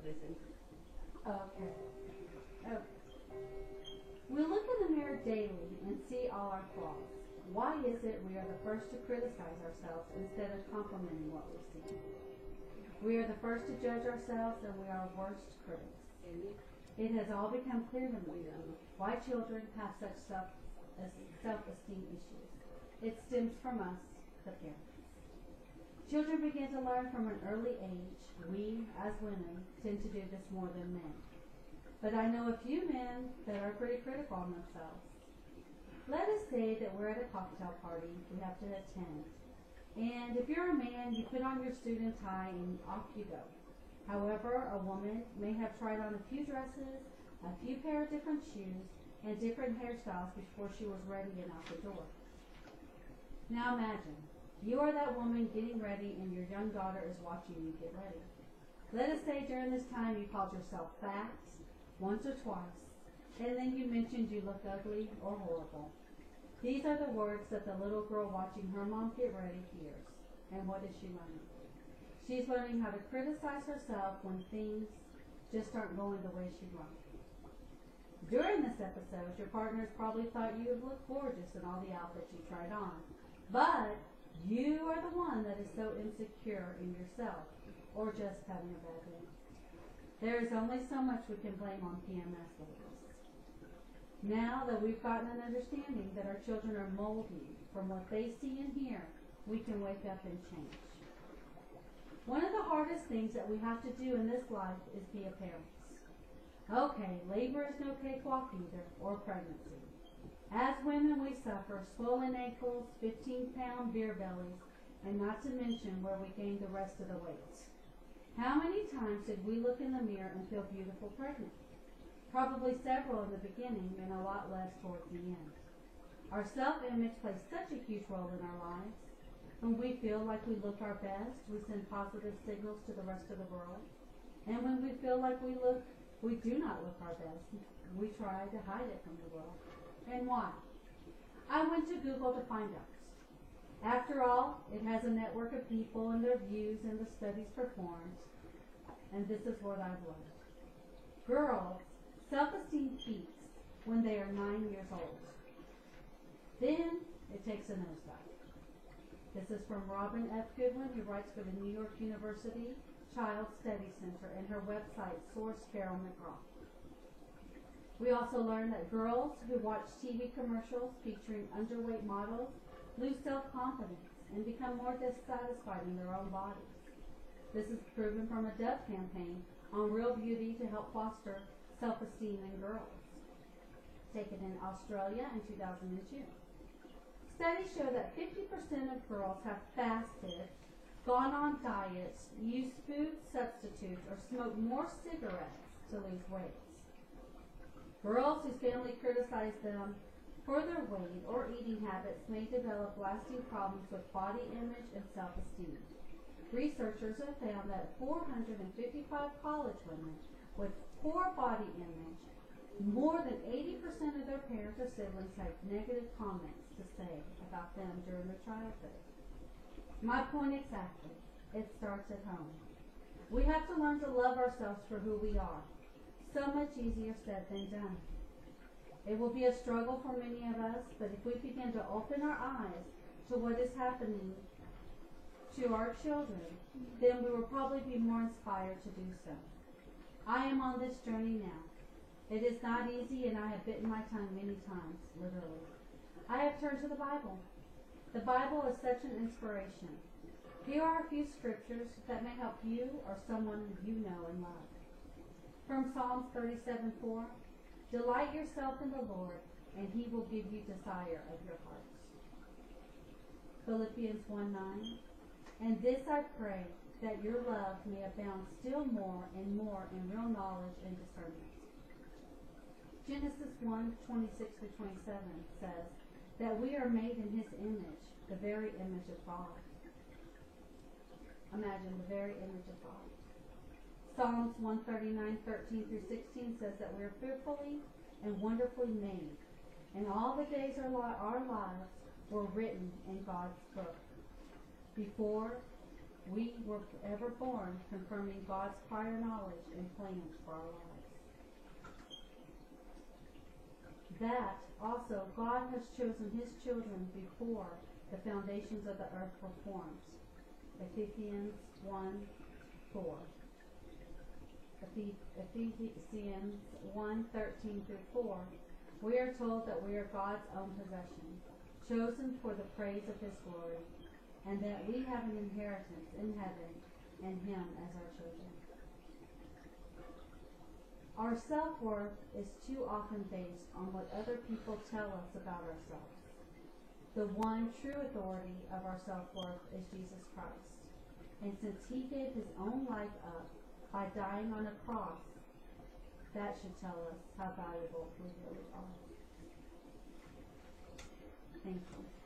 listen. Okay. Okay. We look in the mirror daily and see all our flaws. Why is it we are the first to criticize ourselves instead of complimenting what we see? We are the first to judge ourselves, and we are our worst critics. It has all become clear to me why children have such self-esteem issues. It stems from us, the parents. Children begin to learn from an early age. We, as women, tend to do this more than men. But I know a few men that are pretty critical on themselves. Let us say that we're at a cocktail party we have to attend. And if you're a man, you put on your suit and tie and off you go. However, a woman may have tried on a few dresses, a few pair of different shoes, and different hairstyles before she was ready and out the door. Now imagine, you are that woman getting ready and your young daughter is watching you get ready. Let us say during this time you called yourself fat once or twice, and then you mentioned you look ugly or horrible. These are the words that the little girl watching her mom get ready hears. And what is she learning? She's learning how to criticize herself when things just aren't going the way she'd like. During this episode, your partners probably thought you would look gorgeous in all the outfits you tried on. But you are the one that is so insecure in yourself, or just having a bad day. There is only so much we can blame on PMS ladies. Now that we've gotten an understanding that our children are moldy from what they see and hear, we can wake up and change. One of the hardest things that we have to do in this life is be a parent. Okay, labor is no cakewalk either, or pregnancy. As women, we suffer swollen ankles, 15-pound beer bellies, and not to mention where we gain the rest of the weight. How many times did we look in the mirror and feel beautiful pregnant? Probably several in the beginning and a lot less towards the end. Our self-image plays such a huge role in our lives. When we feel like we look our best, we send positive signals to the rest of the world. And when we feel like we do not look our best, we try to hide it from the world. And why? I went to Google to find out. After all, it has a network of people and their views and the studies performed. And this is what I've learned. Girls, self-esteem peaks when they are 9 years old. Then it takes a nosedive. This is from Robin F. Goodwin, who writes for the New York University Child Study Center, and her website, Source Carol McGraw. We also learned that girls who watch TV commercials featuring underweight models lose self-confidence and become more dissatisfied in their own bodies. This is proven from a Dove campaign on Real Beauty to help foster self-esteem in girls, taken in Australia in 2002. Studies show that 50% of girls have fasted, gone on diets, used food substitutes, or smoked more cigarettes to lose weight. Girls whose family criticize them for their weight or eating habits may develop lasting problems with body image and self-esteem. Researchers have found that 455 college women with poor body image, more than 80% of their parents or siblings had negative comments to say about them during their childhood. My point exactly. It starts at home. We have to learn to love ourselves for who we are. So much easier said than done. It will be a struggle for many of us, but if we begin to open our eyes to what is happening to our children, then we will probably be more inspired to do so. I am on this journey now. It is not easy, and I have bitten my tongue many times, literally. I have turned to the Bible. The Bible is such an inspiration. Here are a few scriptures that may help you or someone you know and love. From Psalms 37:4, delight yourself in the Lord, and he will give you desire of your hearts. Philippians 1:9, and this I pray, that your love may abound still more and more in real knowledge and discernment. Genesis 1:26-27 says that we are made in his image, the very image of God. Imagine the very image of God. Psalms 139:13-16 says that we are fearfully and wonderfully made, and all the days of our lives were written in God's book, before we were ever born, confirming God's prior knowledge and plans for our lives. That also God has chosen his children before the foundations of the earth were formed. Ephesians 1:4. Ephesians 1:13-4. We are told that we are God's own possession, chosen for the praise of his glory, and that we have an inheritance in heaven and him as our children. Our self-worth is too often based on what other people tell us about ourselves. The one true authority of our self-worth is Jesus Christ. And since he gave his own life up by dying on a cross, that should tell us how valuable we really are. Thank you.